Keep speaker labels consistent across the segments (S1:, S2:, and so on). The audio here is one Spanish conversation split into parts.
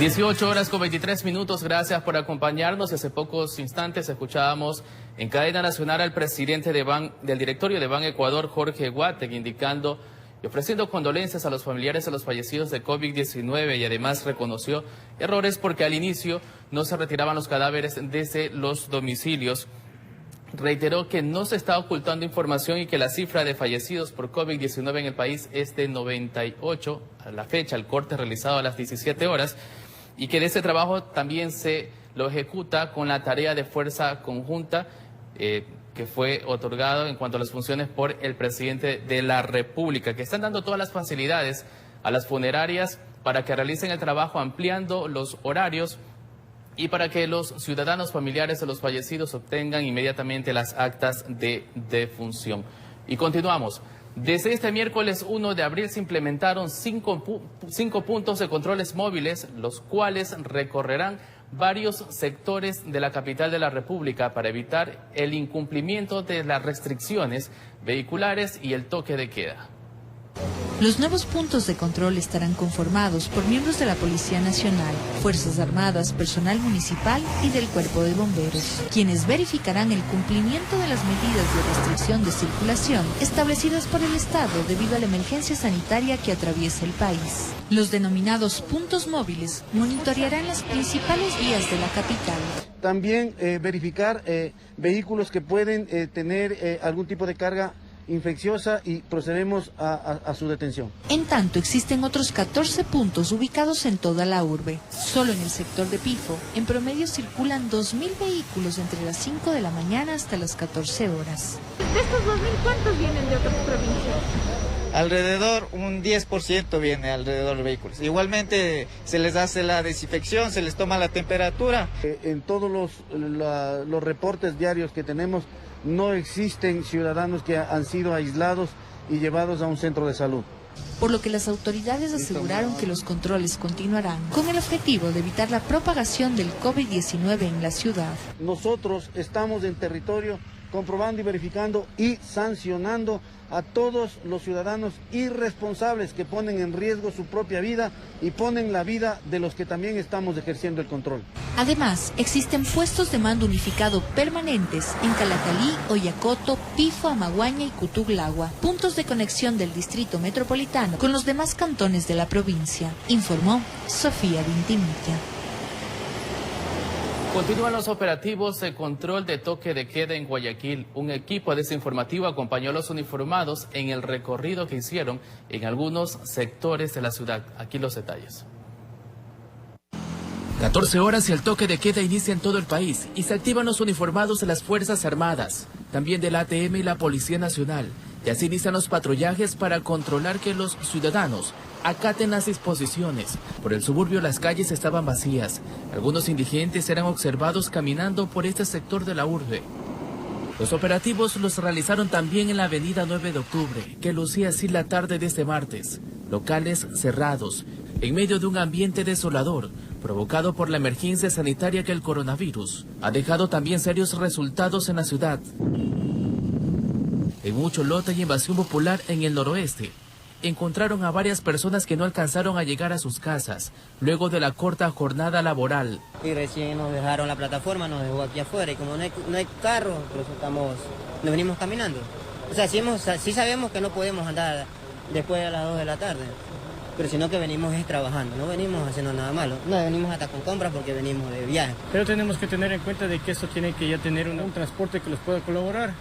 S1: 18 horas con 23 minutos, gracias por acompañarnos. Hace pocos instantes escuchábamos en cadena nacional al presidente del directorio de Ban Ecuador, Jorge Guategui, indicando y ofreciendo condolencias a los familiares de los fallecidos de COVID-19 y además reconoció errores porque al inicio no se retiraban los cadáveres desde los domicilios. Reiteró que no se está ocultando información y que la cifra de fallecidos por COVID-19 en el país es de 98 a la fecha, el corte realizado a las 17 horas, y que de ese trabajo también se lo ejecuta con la tarea de fuerza conjunta que fue otorgado en cuanto a las funciones por el presidente de la República, que están dando todas las facilidades a las funerarias para que realicen el trabajo ampliando los horarios y para que los ciudadanos familiares de los fallecidos obtengan inmediatamente las actas de defunción. Y continuamos. Desde este miércoles 1 de abril se implementaron cinco puntos de controles móviles, los cuales recorrerán varios sectores de la capital de la República para evitar el incumplimiento de las restricciones vehiculares y el toque de queda.
S2: Los nuevos puntos de control estarán conformados por miembros de la Policía Nacional, Fuerzas Armadas, personal municipal y del Cuerpo de Bomberos, quienes verificarán el cumplimiento de las medidas de restricción de circulación establecidas por el Estado debido a la emergencia sanitaria que atraviesa el país. Los denominados puntos móviles monitorearán las principales vías de la capital.
S3: También verificar vehículos que pueden tener algún tipo de carga infecciosa y procedemos a su detención.
S2: En tanto, existen otros 14 puntos ubicados en toda la urbe. Solo en el sector de Pifo, en promedio circulan 2.000 vehículos entre las 5 de la mañana hasta las 14 horas.
S4: De estos 2.000, ¿cuántos vienen de otras provincias?
S5: Alrededor, un 10% viene alrededor de vehículos. Igualmente se les hace la desinfección, se les toma la temperatura.
S3: En todos los reportes diarios que tenemos, no existen ciudadanos que han sido aislados y llevados a un centro de salud.
S2: Por lo que las autoridades aseguraron que los controles continuarán con el objetivo de evitar la propagación del COVID-19 en la ciudad.
S3: Nosotros estamos en territorio comprobando y verificando y sancionando a todos los ciudadanos irresponsables que ponen en riesgo su propia vida y ponen la vida de los que también estamos ejerciendo el control.
S2: Además, existen puestos de mando unificado permanentes en Calacalí, Oyacoto, Pifo, Amaguaña y Cutuglagua, puntos de conexión del distrito metropolitano con los demás cantones de la provincia, informó Sofía Vintimilla.
S1: Continúan los operativos de control de toque de queda en Guayaquil. Un equipo desinformativo acompañó a los uniformados en el recorrido que hicieron en algunos sectores de la ciudad. Aquí los detalles. 14 horas y el toque de queda inicia en todo el país y se activan los uniformados de las Fuerzas Armadas, también del ATM y la Policía Nacional. Y así inician los patrullajes para controlar que los ciudadanos acaten las disposiciones. Por el suburbio las calles estaban vacías. Algunos indigentes eran observados caminando por este sector de la urbe. Los operativos los realizaron también en la avenida 9 de octubre, que lucía así la tarde de este martes. Locales cerrados, en medio de un ambiente desolador, provocado por la emergencia sanitaria que el coronavirus ha dejado también serios resultados en la ciudad. En Ucholota y Invasión Popular en el noroeste, encontraron a varias personas que no alcanzaron a llegar a sus casas luego de la corta jornada laboral.
S6: Y recién nos dejaron la plataforma, nos dejó aquí afuera y como no hay carro, por eso nos venimos caminando. O sea, sí sabemos que no podemos andar después de las 2 de la tarde, pero sino que venimos trabajando, no venimos haciendo nada malo, no venimos hasta con compras porque venimos de viaje.
S7: Pero tenemos que tener en cuenta de que esto tiene que ya tener un transporte que los pueda colaborar,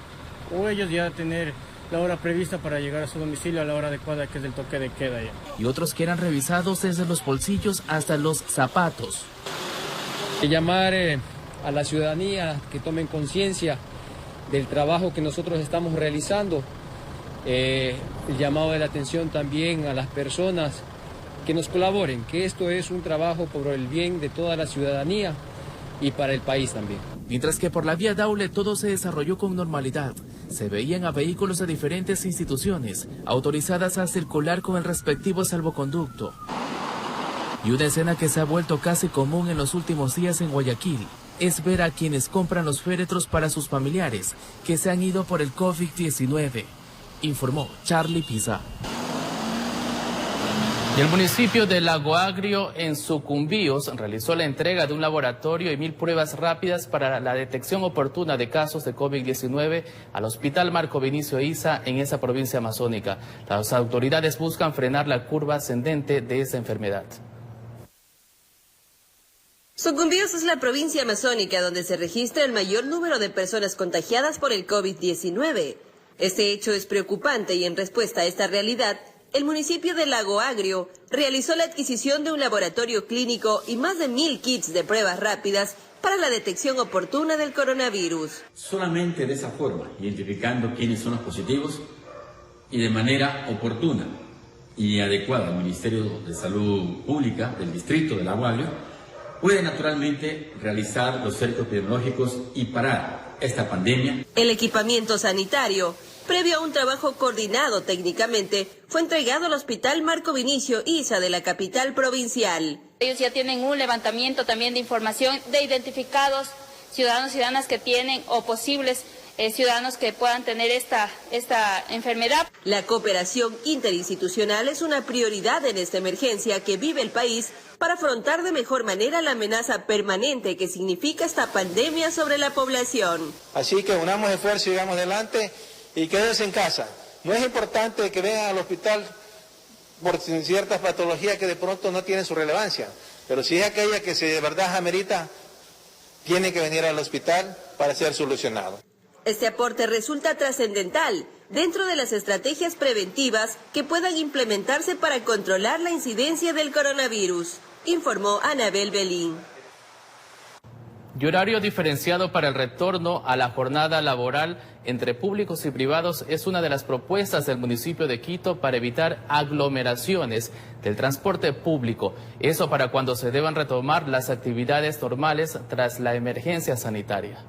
S7: o ellos ya tener la hora prevista para llegar a su domicilio a la hora adecuada, que es el toque de queda ya.
S1: Y otros que eran revisados desde los bolsillos hasta los zapatos.
S8: Llamar a la ciudadanía que tomen conciencia del trabajo que nosotros estamos realizando. El llamado de la atención también a las personas que nos colaboren, que esto es un trabajo por el bien de toda la ciudadanía y para el país también.
S1: Mientras que por la vía Daule todo se desarrolló con normalidad, se veían a vehículos de diferentes instituciones autorizadas a circular con el respectivo salvoconducto. Y una escena que se ha vuelto casi común en los últimos días en Guayaquil es ver a quienes compran los féretros para sus familiares que se han ido por el COVID-19, informó Charlie Pisa. Y el municipio de Lago Agrio, en Sucumbíos, realizó la entrega de un laboratorio y 1000 pruebas rápidas para la detección oportuna de casos de COVID-19 al Hospital Marco Vinicio Isa en esa provincia amazónica. Las autoridades buscan frenar la curva ascendente de esa enfermedad.
S9: Sucumbíos es la provincia amazónica donde se registra el mayor número de personas contagiadas por el COVID-19. Este hecho es preocupante y en respuesta a esta realidad, el municipio de Lago Agrio realizó la adquisición de un laboratorio clínico y más de 1000 kits de pruebas rápidas para la detección oportuna del coronavirus.
S10: Solamente de esa forma, identificando quiénes son los positivos y de manera oportuna y adecuada, el Ministerio de Salud Pública del Distrito de Lago Agrio puede naturalmente realizar los cercos epidemiológicos y parar esta pandemia.
S9: El equipamiento sanitario, previo a un trabajo coordinado técnicamente, fue entregado al Hospital Marco Vinicio Isa de la capital provincial.
S11: Ellos ya tienen un levantamiento también de información de identificados ciudadanos y ciudadanas que tienen o posibles ciudadanos que puedan tener esta enfermedad.
S9: La cooperación interinstitucional es una prioridad en esta emergencia que vive el país para afrontar de mejor manera la amenaza permanente que significa esta pandemia sobre la población.
S12: Así que unamos esfuerzos y sigamos adelante y quédense en casa. No es importante que vengan al hospital por ciertas patologías que de pronto no tienen su relevancia, pero si es aquella que de verdad amerita, tiene que venir al hospital para ser solucionado.
S9: Este aporte resulta trascendental dentro de las estrategias preventivas que puedan implementarse para controlar la incidencia del coronavirus, informó Anabel Belín.
S1: Y horario diferenciado para el retorno a la jornada laboral entre públicos y privados es una de las propuestas del municipio de Quito para evitar aglomeraciones del transporte público. Eso para cuando se deban retomar las actividades normales tras la emergencia sanitaria.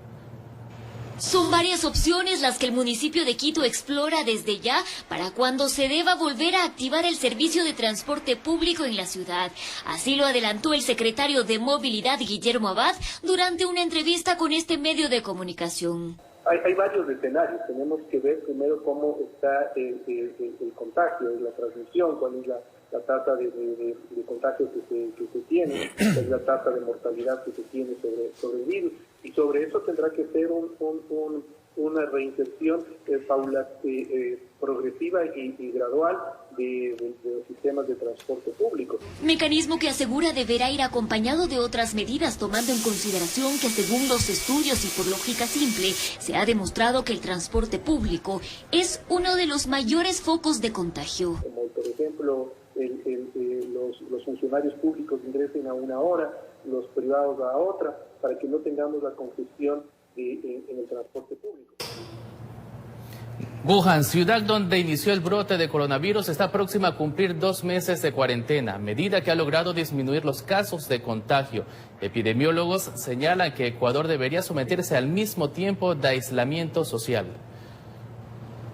S13: Son varias opciones las que el municipio de Quito explora desde ya para cuando se deba volver a activar el servicio de transporte público en la ciudad. Así lo adelantó el secretario de Movilidad, Guillermo Abad, durante una entrevista con este medio de comunicación.
S14: Hay varios escenarios. Tenemos que ver primero cómo está el contagio, la transmisión, cuál es la tasa de contagio que se tiene, cuál es la tasa de mortalidad que se tiene sobre el virus. Y sobre eso tendrá que ser una reinserción progresiva y gradual de los sistemas de transporte público.
S13: Mecanismo que asegura deberá ir acompañado de otras medidas, tomando en consideración que según los estudios y por lógica simple, se ha demostrado que el transporte público es uno de los mayores focos de contagio.
S14: Como por ejemplo, los funcionarios públicos ingresen a una hora, los privados a otra, para que no tengamos la congestión en el transporte público.
S1: Wuhan, ciudad donde inició el brote de coronavirus, está próxima a cumplir 2 meses de cuarentena, medida que ha logrado disminuir los casos de contagio. Epidemiólogos señalan que Ecuador debería someterse al mismo tiempo de aislamiento social.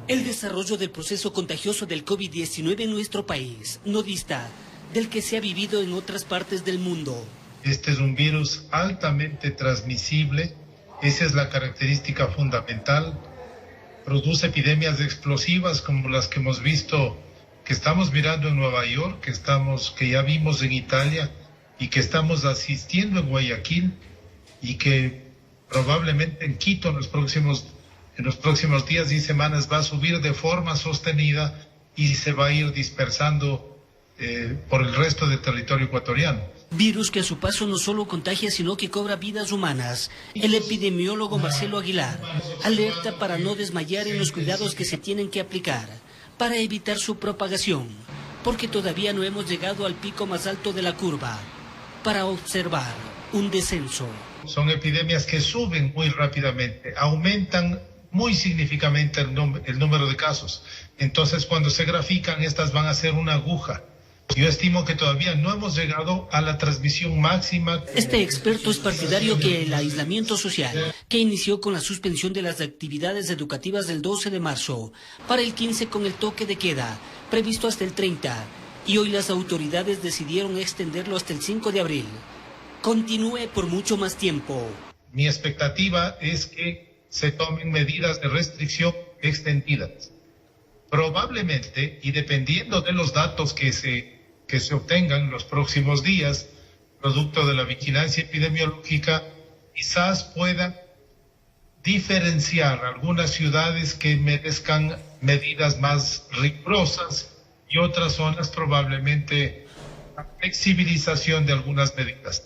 S15: El desarrollo del proceso contagioso del COVID-19 en nuestro país no dista del que se ha vivido en otras partes del mundo.
S16: Este es un virus altamente transmisible, esa es la característica fundamental. Produce epidemias explosivas como las que hemos visto, que estamos mirando en Nueva York, que ya vimos en Italia y que estamos asistiendo en Guayaquil y que probablemente en Quito en los próximos días y semanas va a subir de forma sostenida y se va a ir dispersando por el resto del territorio ecuatoriano.
S15: Virus que a su paso no solo contagia, sino que cobra vidas humanas. El epidemiólogo Marcelo Aguilar alerta para no desmayar en los cuidados que se tienen que aplicar para evitar su propagación, porque todavía no hemos llegado al pico más alto de la curva para observar un descenso.
S16: Son epidemias que suben muy rápidamente, aumentan muy significativamente el número de casos. Entonces, cuando se grafican, estas van a ser una aguja. Yo estimo que todavía no hemos llegado a la transmisión máxima.
S15: Este experto es partidario que el aislamiento social, que inició con la suspensión de las actividades educativas del 12 de marzo, para el 15 con el toque de queda, previsto hasta el 30, y hoy las autoridades decidieron extenderlo hasta el 5 de abril, continúe por mucho más tiempo.
S16: Mi expectativa es que se tomen medidas de restricción extendidas. Probablemente, y dependiendo de los datos que se que se obtengan en los próximos días, producto de la vigilancia epidemiológica, quizás pueda diferenciar algunas ciudades que merezcan medidas más rigurosas y otras zonas probablemente la flexibilización de algunas medidas.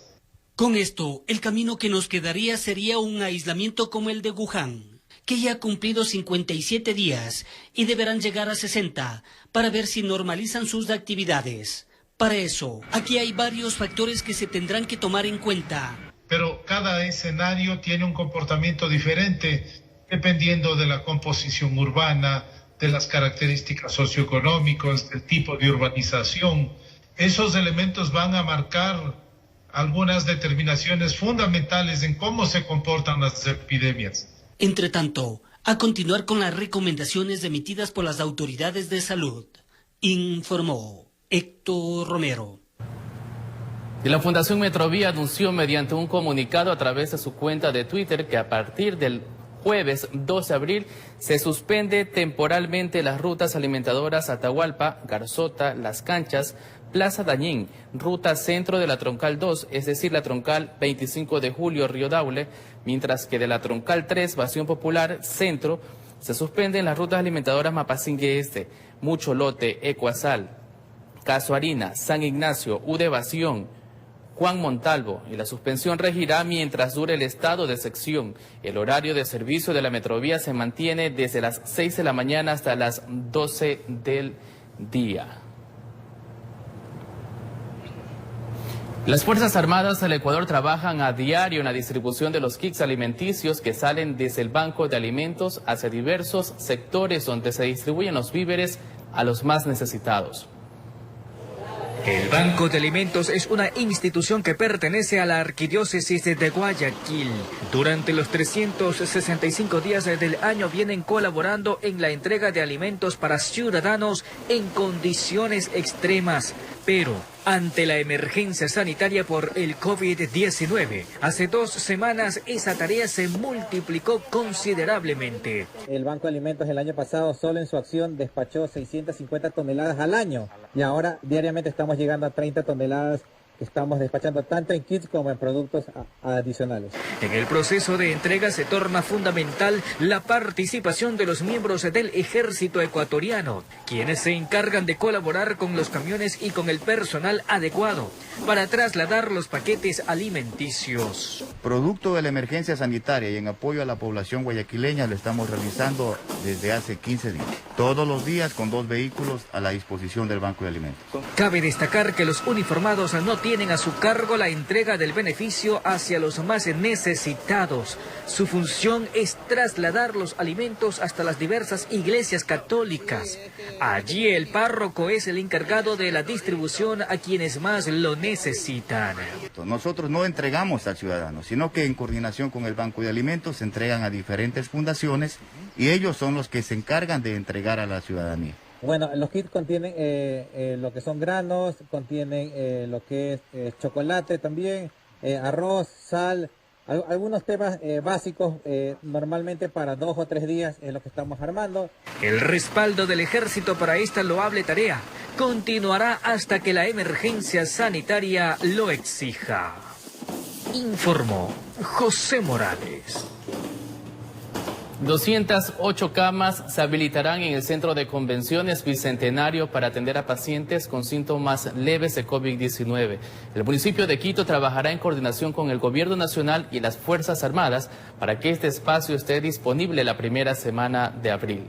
S15: Con esto, el camino que nos quedaría sería un aislamiento como el de Wuhan, que ya ha cumplido 57 días y deberán llegar a 60 para ver si normalizan sus actividades. Para eso, aquí hay varios factores que se tendrán que tomar en cuenta.
S16: Pero cada escenario tiene un comportamiento diferente dependiendo de la composición urbana, de las características socioeconómicas, del tipo de urbanización. Esos elementos van a marcar algunas determinaciones fundamentales en cómo se comportan las epidemias.
S15: Entre tanto, a continuar con las recomendaciones emitidas por las autoridades de salud, informó Héctor Romero.
S1: Y la Fundación Metrovía anunció mediante un comunicado a través de su cuenta de Twitter que a partir del jueves 2 de abril se suspende temporalmente las rutas alimentadoras Atahualpa, Garzota, Las Canchas, Plaza Dañín, ruta centro de la Troncal 2, es decir, la Troncal 25 de Julio, Río Daule, mientras que de la Troncal 3, Bastión Popular, centro, se suspenden las rutas alimentadoras Mapasingue Este, Mucho Lote, Ecuazal, Caso Harina, San Ignacio, Udevación, Juan Montalvo, y la suspensión regirá mientras dure el estado de sección. El horario de servicio de la Metrovía se mantiene desde las 6 de la mañana hasta las 12 del día. Las Fuerzas Armadas del Ecuador trabajan a diario en la distribución de los kits alimenticios que salen desde el Banco de Alimentos hacia diversos sectores donde se distribuyen los víveres a los más necesitados.
S17: El Banco de Alimentos es una institución que pertenece a la Arquidiócesis de Guayaquil. Durante los 365 días del año vienen colaborando en la entrega de alimentos para ciudadanos en condiciones extremas. Pero ante la emergencia sanitaria por el COVID-19, hace 2 semanas esa tarea se multiplicó considerablemente.
S18: El Banco de Alimentos el año pasado solo en su acción despachó 650 toneladas al año y ahora diariamente estamos llegando a 30 toneladas que estamos despachando tanto en kits como en productos adicionales.
S17: En el proceso de entrega se torna fundamental la participación de los miembros del Ejército ecuatoriano, quienes se encargan de colaborar con los camiones y con el personal adecuado para trasladar los paquetes alimenticios.
S19: Producto de la emergencia sanitaria y en apoyo a la población guayaquileña lo estamos realizando desde hace 15 días. Todos los días con 2 vehículos a la disposición del Banco de Alimentos.
S17: Cabe destacar que los uniformados no tienen a su cargo la entrega del beneficio hacia los más necesitados. Su función es trasladar los alimentos hasta las diversas iglesias católicas. Allí el párroco es el encargado de la distribución a quienes más lo necesitan.
S19: Nosotros no entregamos al ciudadano, sino que en coordinación con el Banco de Alimentos se entregan a diferentes fundaciones y ellos son los que se encargan de entregar a la ciudadanía.
S18: Bueno, los kits contienen lo que son granos, contienen lo que es chocolate también, arroz, sal, algunos temas básicos, normalmente para 2 o 3 días es lo que estamos armando.
S17: El respaldo del ejército para esta loable tarea continuará hasta que la emergencia sanitaria lo exija. Informó José Morales.
S1: 208 camas se habilitarán en el Centro de Convenciones Bicentenario para atender a pacientes con síntomas leves de COVID-19. El municipio de Quito trabajará en coordinación con el Gobierno Nacional y las Fuerzas Armadas para que este espacio esté disponible la primera semana de abril.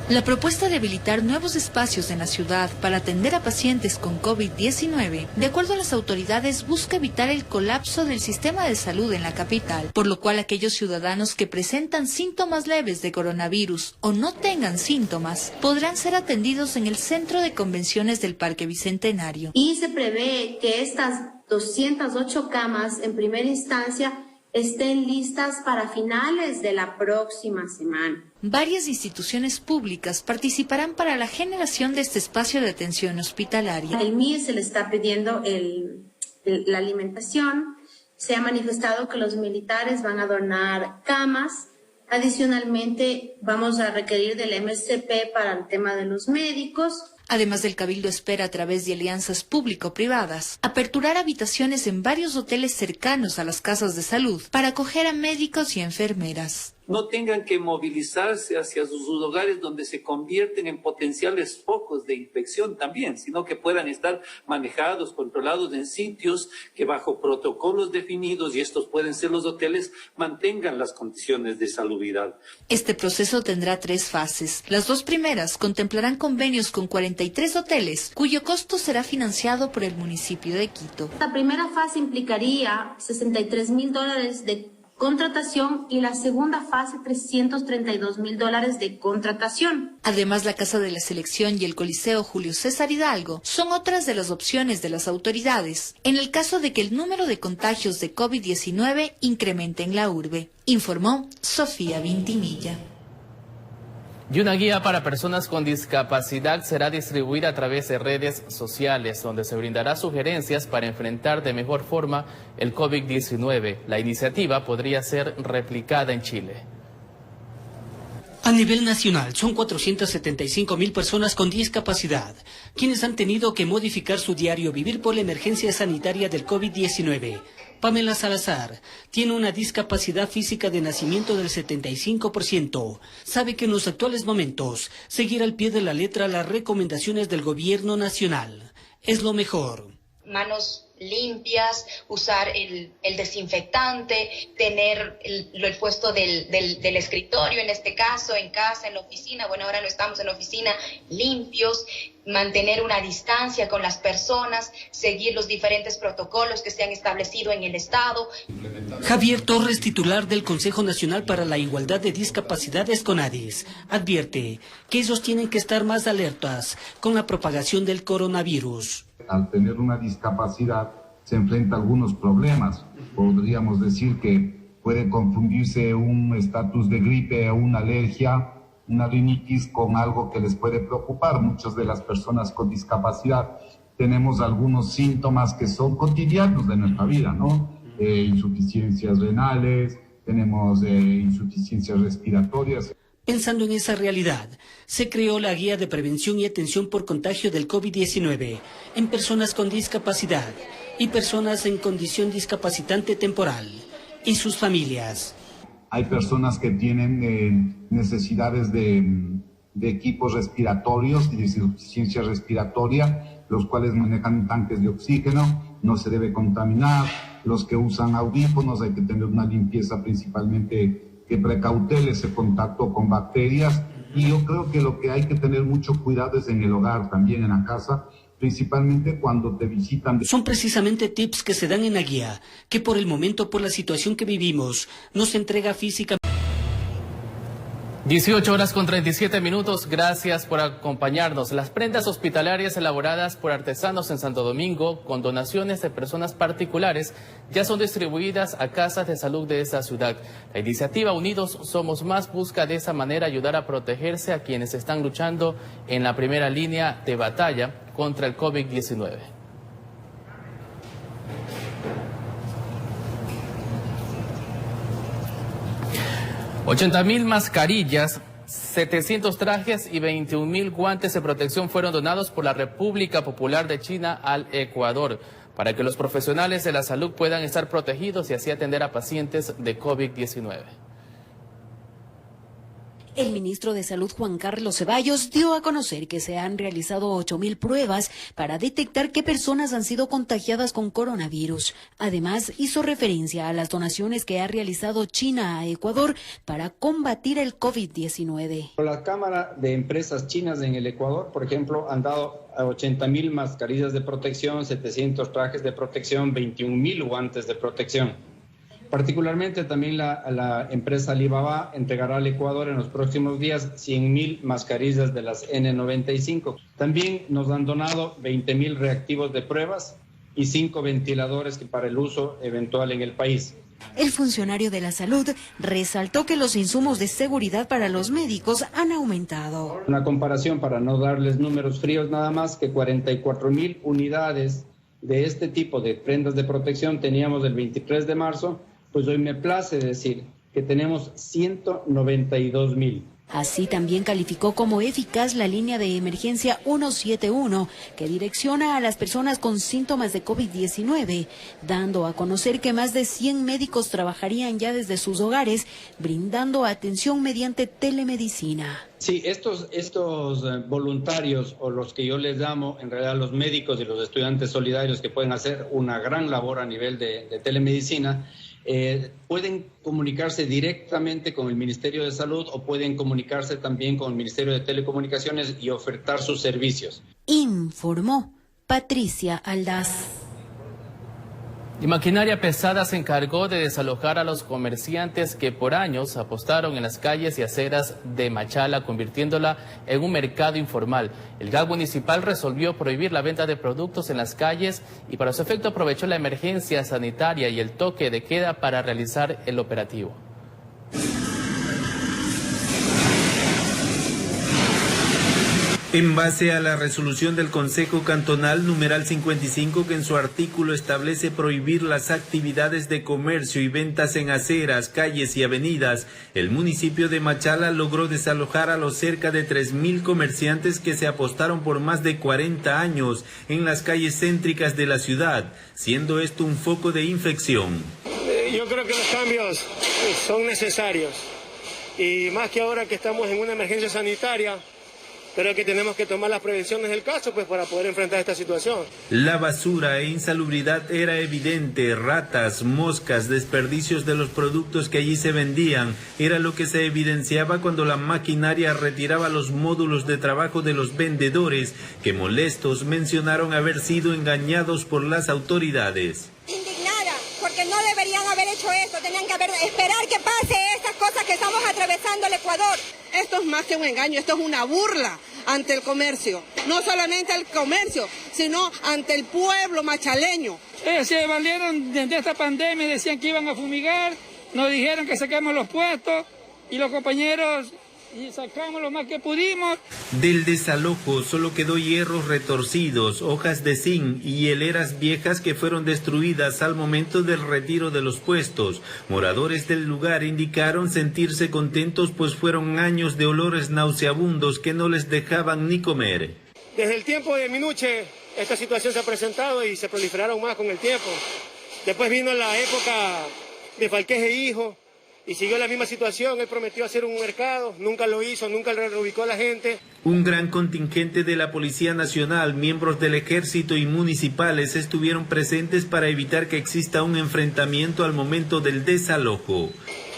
S2: La propuesta de habilitar nuevos espacios en la ciudad para atender a pacientes con COVID-19, de acuerdo a las autoridades, busca evitar el colapso del sistema de salud en la capital, por lo cual aquellos ciudadanos que presentan síntomas leves de coronavirus o no tengan síntomas podrán ser atendidos en el Centro de Convenciones del Parque Bicentenario.
S20: Y se prevé que estas 208 camas en primera instancia estén listas para finales de la próxima semana.
S2: Varias instituciones públicas participarán para la generación de este espacio de atención hospitalaria.
S20: El MIE se le está pidiendo la alimentación. Se ha manifestado que los militares van a donar camas. Adicionalmente, vamos a requerir del MSP para el tema de los médicos.
S2: Además, el Cabildo espera, a través de alianzas público-privadas, aperturar habitaciones en varios hoteles cercanos a las casas de salud para acoger a médicos y enfermeras.
S21: No tengan que movilizarse hacia sus hogares donde se convierten en potenciales focos de infección también, sino que puedan estar manejados, controlados en sitios que bajo protocolos definidos, y estos pueden ser los hoteles, mantengan las condiciones de salubridad.
S2: Este proceso tendrá 3 fases. Las 2 primeras contemplarán convenios con 43 hoteles, cuyo costo será financiado por el municipio de Quito.
S20: La primera fase implicaría $63,000 de contratación y la segunda fase $332,000 de contratación.
S2: Además, la Casa de la Selección y el Coliseo Julio César Hidalgo son otras de las opciones de las autoridades en el caso de que el número de contagios de COVID-19 incremente en la urbe, informó Sofía Vintimilla.
S1: Y una guía para personas con discapacidad será distribuida a través de redes sociales, donde se brindará sugerencias para enfrentar de mejor forma el COVID-19. La iniciativa podría ser replicada en Chile.
S15: A nivel nacional, son 475,000 personas con discapacidad, quienes han tenido que modificar su diario vivir por la emergencia sanitaria del COVID-19. Pamela Salazar tiene una discapacidad física de nacimiento del 75%. Sabe que en los actuales momentos, seguir al pie de la letra las recomendaciones del gobierno nacional es lo mejor.
S22: Manos limpias, usar el desinfectante, tener el puesto del escritorio, en este caso, en casa, en la oficina, bueno, ahora no estamos en la oficina, limpios, mantener una distancia con las personas, seguir los diferentes protocolos que se han establecido en el Estado.
S15: Javier Torres, titular del Consejo Nacional para la Igualdad de Discapacidades CONADIS, advierte que ellos tienen que estar más alertas con la propagación del coronavirus.
S23: Al tener una discapacidad se enfrenta a algunos problemas. Podríamos decir que puede confundirse un estatus de gripe o una alergia, una rinitis con algo que les puede preocupar. Muchas de las personas con discapacidad tenemos algunos síntomas que son cotidianos de nuestra vida, ¿no? Insuficiencias renales, tenemos insuficiencias respiratorias.
S15: Pensando en esa realidad, se creó la Guía de Prevención y Atención por Contagio del COVID-19 en personas con discapacidad y personas en condición discapacitante temporal y sus familias.
S23: Hay personas que tienen necesidades de equipos respiratorios y de insuficiencia respiratoria, los cuales manejan tanques de oxígeno, no se debe contaminar. Los que usan audífonos, hay que tener una limpieza principalmente que precautele ese contacto con bacterias, y yo creo que lo que hay que tener mucho cuidado es en el hogar, también en la casa, principalmente cuando te visitan.
S15: Son precisamente tips que se dan en la guía, que por el momento, por la situación que vivimos, nos entrega físicamente.
S1: 18 horas con 37 minutos, gracias por acompañarnos. Las prendas hospitalarias elaboradas por artesanos en Santo Domingo con donaciones de personas particulares ya son distribuidas a casas de salud de esa ciudad. La iniciativa Unidos Somos Más busca de esa manera ayudar a protegerse a quienes están luchando en la primera línea de batalla contra el COVID-19. $80,000 mascarillas, 700 trajes y 21,000 guantes de protección fueron donados por la República Popular de China al Ecuador para que los profesionales de la salud puedan estar protegidos y así atender a pacientes de COVID-19.
S24: El ministro de Salud, Juan Carlos Ceballos, dio a conocer que se han realizado 8,000 pruebas para detectar qué personas han sido contagiadas con coronavirus. Además, hizo referencia a las donaciones que ha realizado China a Ecuador para combatir el COVID-19.
S25: La Cámara de Empresas Chinas en el Ecuador, por ejemplo, han dado 80,000 mascarillas de protección, 700 trajes de protección, 21,000 guantes de protección. Particularmente también la empresa Alibaba entregará al Ecuador en los próximos días 100,000 mascarillas de las N95. También nos han donado 20,000 reactivos de pruebas y 5 ventiladores para el uso eventual en el país.
S24: El funcionario de la salud resaltó que los insumos de seguridad para los médicos han aumentado.
S25: Una comparación, para no darles números fríos nada más, que 44,000 unidades de este tipo de prendas de protección teníamos el 23 de marzo, pues hoy me place decir que tenemos 192,000.
S24: Así también calificó como eficaz la línea de emergencia 171, que direcciona a las personas con síntomas de COVID-19, dando a conocer que más de 100 médicos trabajarían ya desde sus hogares, brindando atención mediante telemedicina.
S25: Sí, estos voluntarios, o los que yo les llamo, en realidad los médicos y los estudiantes solidarios que pueden hacer una gran labor a nivel de telemedicina, pueden comunicarse directamente con el Ministerio de Salud o pueden comunicarse también con el Ministerio de Telecomunicaciones y ofertar sus servicios.
S24: Informó Patricia Aldaz.
S1: Y Maquinaria Pesada se encargó de desalojar a los comerciantes que por años apostaron en las calles y aceras de Machala, convirtiéndola en un mercado informal. El GAC municipal resolvió prohibir la venta de productos en las calles y para su efecto aprovechó la emergencia sanitaria y el toque de queda para realizar el operativo.
S3: En base a la resolución del Consejo Cantonal numeral 55, que en su artículo establece prohibir las actividades de comercio y ventas en aceras, calles y avenidas, el municipio de Machala logró desalojar a los cerca de 3.000 comerciantes que se apostaron por más de 40 años en las calles céntricas de la ciudad, siendo esto un foco de infección.
S4: Yo creo que los cambios son necesarios y más que ahora que estamos en una emergencia sanitaria, pero que tenemos que tomar las prevenciones del caso pues para poder enfrentar esta situación.
S3: La basura e insalubridad era evidente, ratas, moscas, desperdicios de los productos que allí se vendían, era lo que se evidenciaba cuando la maquinaria retiraba los módulos de trabajo de los vendedores, que molestos mencionaron haber sido engañados por las autoridades.
S5: Indignada, porque no deberían haber hecho esto, tenían que esperar que pase estas cosas que estamos atravesando el Ecuador. Esto es más que un engaño, esto es una burla ante el comercio, no solamente al comercio, sino ante el pueblo machaleño.
S6: Se valieron desde esta pandemia, decían que iban a fumigar, nos dijeron que sacamos los puestos y los compañeros y sacamos lo más que pudimos.
S3: Del desalojo solo quedó hierros retorcidos, hojas de zinc y hieleras viejas que fueron destruidas al momento del retiro de los puestos. Moradores del lugar indicaron sentirse contentos pues fueron años de olores nauseabundos que no les dejaban ni comer.
S4: Desde el tiempo de Minuche esta situación se ha presentado y se proliferaron más con el tiempo. Después vino la época de Falqués e Hijo, y siguió la misma situación. Él prometió hacer un mercado, nunca lo hizo, nunca le reubicó a la gente.
S3: Un gran contingente de la Policía Nacional, miembros del Ejército y municipales estuvieron presentes para evitar que exista un enfrentamiento al momento del desalojo.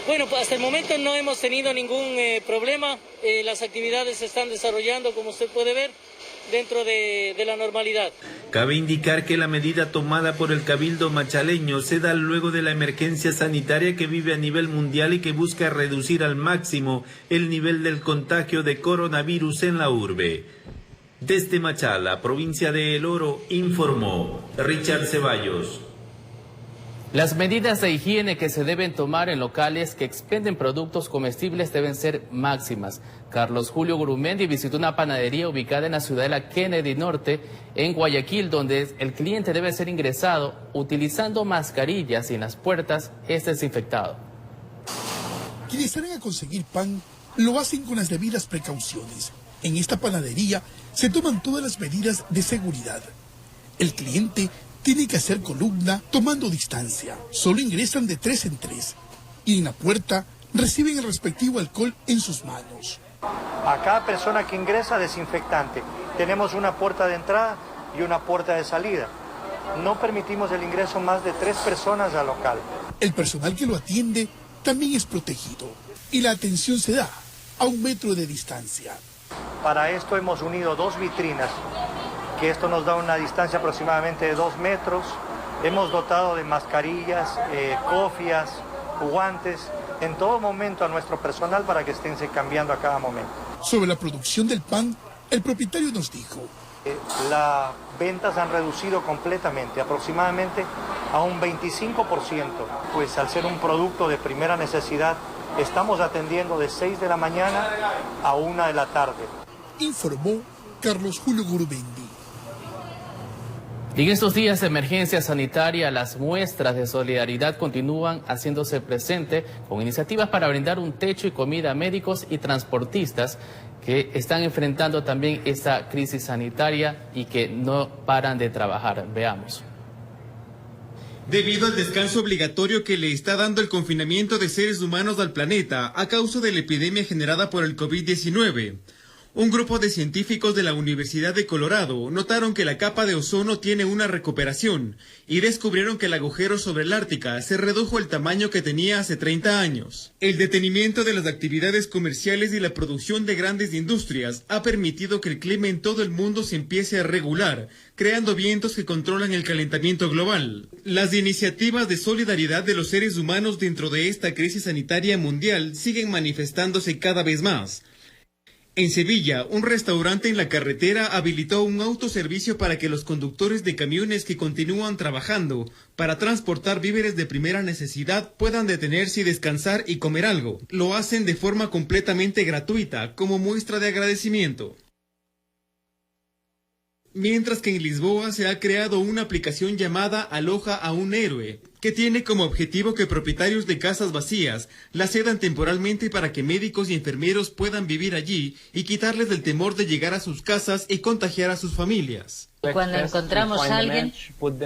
S6: Bueno, pues hasta el momento no hemos tenido ningún problema. Las actividades se están desarrollando, como usted puede ver, dentro de la normalidad.
S3: Cabe indicar que la medida tomada por el Cabildo machaleño se da luego de la emergencia sanitaria que vive a nivel mundial y que busca reducir al máximo el nivel del contagio de coronavirus en la urbe. Desde Machala, provincia de El Oro, informó Richard Ceballos.
S1: Las medidas de higiene que se deben tomar en locales que expenden productos comestibles deben ser máximas. Carlos Julio Gurumendi visitó una panadería ubicada en la ciudadela Kennedy Norte, en Guayaquil, donde el cliente debe ser ingresado utilizando mascarillas y en las puertas es desinfectado.
S7: Quienes salen a conseguir pan lo hacen con las debidas precauciones. En esta panadería se toman todas las medidas de seguridad. El cliente tiene que hacer columna tomando distancia. Solo ingresan de 3 en 3 y en la puerta reciben el respectivo alcohol en sus manos.
S26: A cada persona que ingresa, desinfectante. Tenemos una puerta de entrada y una puerta de salida. No permitimos el ingreso más de 3 personas al local.
S7: El personal que lo atiende también es protegido y la atención se da a 1 metro de distancia.
S26: Para esto hemos unido 2 vitrinas, que esto nos da una distancia aproximadamente de 2 metros. Hemos dotado de mascarillas, cofias, guantes, en todo momento a nuestro personal para que estén cambiando a cada momento.
S7: Sobre la producción del pan, el propietario nos dijo:
S26: las ventas han reducido completamente, aproximadamente a un 25%, pues al ser un producto de primera necesidad, estamos atendiendo de 6 de la mañana a 1 de la tarde.
S7: Informó Carlos Julio Gurumendi.
S1: Y en estos días de emergencia sanitaria, las muestras de solidaridad continúan haciéndose presente con iniciativas para brindar un techo y comida a médicos y transportistas que están enfrentando también esta crisis sanitaria y que no paran de trabajar. Veamos.
S8: Debido al descanso obligatorio que le está dando el confinamiento de seres humanos al planeta a causa de la epidemia generada por el COVID-19, un grupo de científicos de la Universidad de Colorado notaron que la capa de ozono tiene una recuperación y descubrieron que el agujero sobre el Ártica se redujo al tamaño que tenía hace 30 años. El detenimiento de las actividades comerciales y la producción de grandes industrias ha permitido que el clima en todo el mundo se empiece a regular, creando vientos que controlan el calentamiento global. Las iniciativas de solidaridad de los seres humanos dentro de esta crisis sanitaria mundial siguen manifestándose cada vez más. En Sevilla, un restaurante en la carretera habilitó un autoservicio para que los conductores de camiones que continúan trabajando para transportar víveres de primera necesidad puedan detenerse y descansar y comer algo. Lo hacen de forma completamente gratuita, como muestra de agradecimiento. Mientras que en Lisboa se ha creado una aplicación llamada Aloja a un héroe, que tiene como objetivo que propietarios de casas vacías la cedan temporalmente para que médicos y enfermeros puedan vivir allí y quitarles del temor de llegar a sus casas y contagiar a sus familias.
S9: Cuando encontramos a alguien,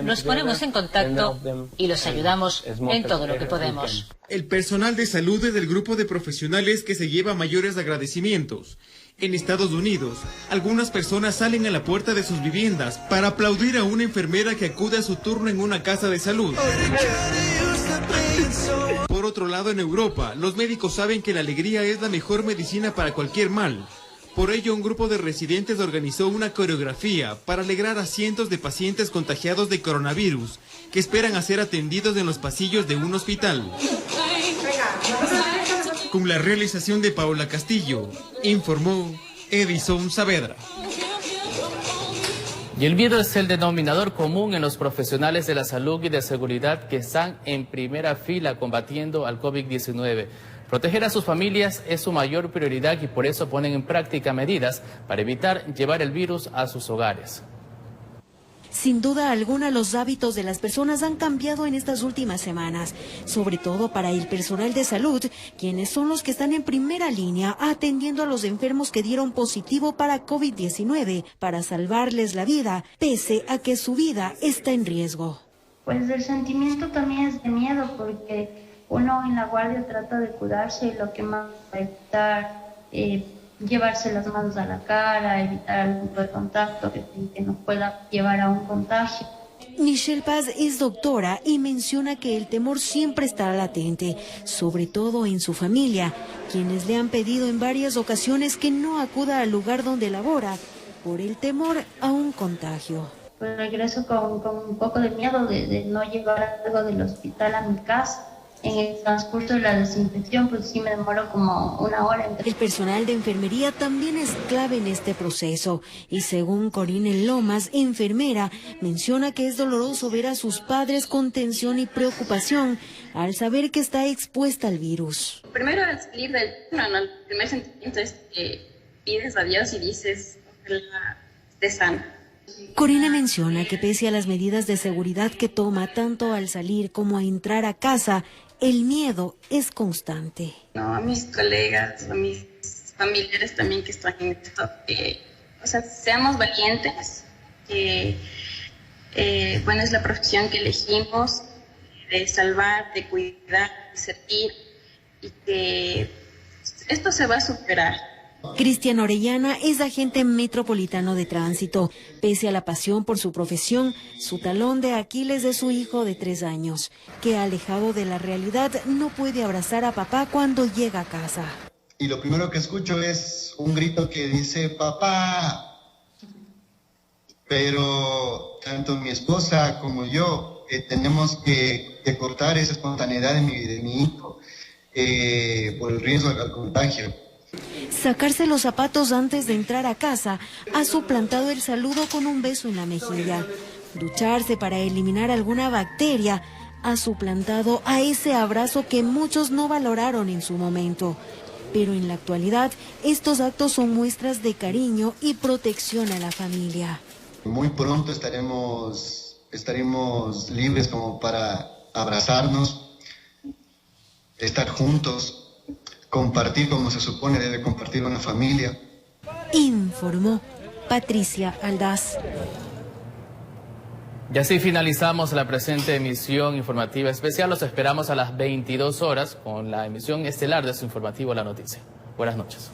S9: nos ponemos en contacto y los ayudamos en todo lo que podemos.
S8: El personal de salud es el grupo de profesionales que se lleva mayores agradecimientos. En Estados Unidos, algunas personas salen a la puerta de sus viviendas para aplaudir a una enfermera que acude a su turno en una casa de salud. Por otro lado, en Europa, los médicos saben que la alegría es la mejor medicina para cualquier mal. Por ello, un grupo de residentes organizó una coreografía para alegrar a cientos de pacientes contagiados de coronavirus que esperan a ser atendidos en los pasillos de un hospital. Con la realización de Paola Castillo, informó Edison Saavedra.
S1: Y el miedo es el denominador común en los profesionales de la salud y de seguridad que están en primera fila combatiendo al COVID-19. Proteger a sus familias es su mayor prioridad y por eso ponen en práctica medidas para evitar llevar el virus a sus hogares.
S24: Sin duda alguna, los hábitos de las personas han cambiado en estas últimas semanas, sobre todo para el personal de salud, quienes son los que están en primera línea atendiendo a los enfermos que dieron positivo para COVID-19 para salvarles la vida, pese a que su vida está en riesgo.
S10: Pues el sentimiento también es de miedo, porque uno en la guardia trata de cuidarse y lo que más va a evitar llevarse las manos a la cara, evitar algún tipo de contacto que nos pueda llevar a un contagio.
S24: Michelle Paz es doctora y menciona que el temor siempre está latente, sobre todo en su familia, quienes le han pedido en varias ocasiones que no acuda al lugar donde labora por el temor a un contagio.
S10: Pues regreso con un poco de miedo de no llevar algo del hospital a mi casa. En el transcurso de la desinfección, pues sí me demoro como una hora.
S24: El personal de enfermería también es clave en este proceso y según Corine Lomas, enfermera, menciona que es doloroso ver a sus padres con tensión y preocupación al saber que está expuesta al virus.
S11: Primero al salir del turno, el primer sentimiento es que pides a Dios y dices, ojalá esté sana.
S24: Corina menciona que pese a las medidas de seguridad que toma tanto al salir como a entrar a casa, el miedo es constante.
S11: No, a mis colegas, a mis familiares también que están en esto, seamos valientes, bueno, es la profesión que elegimos, de salvar, de cuidar, de servir, y que esto se va a superar.
S24: Cristian Orellana es agente metropolitano de tránsito. Pese a la pasión por su profesión, su talón de Aquiles es su hijo de 3 años, que alejado de la realidad no puede abrazar a papá cuando llega a casa.
S12: Y lo primero que escucho es un grito que dice papá. Pero tanto mi esposa como yo tenemos que cortar esa espontaneidad de mi hijo por el riesgo al contagio.
S24: Sacarse los zapatos antes de entrar a casa ha suplantado el saludo con un beso en la mejilla. Ducharse para eliminar alguna bacteria ha suplantado a ese abrazo que muchos no valoraron en su momento. Pero en la actualidad, estos actos son muestras de cariño y protección a la familia.
S12: Muy pronto estaremos libres como para abrazarnos, estar juntos, compartir como se supone debe compartir una familia.
S24: Informó Patricia Aldaz.
S1: Y así finalizamos la presente emisión informativa especial. Los esperamos a las 22 horas con la emisión estelar de su informativo La Noticia. Buenas noches.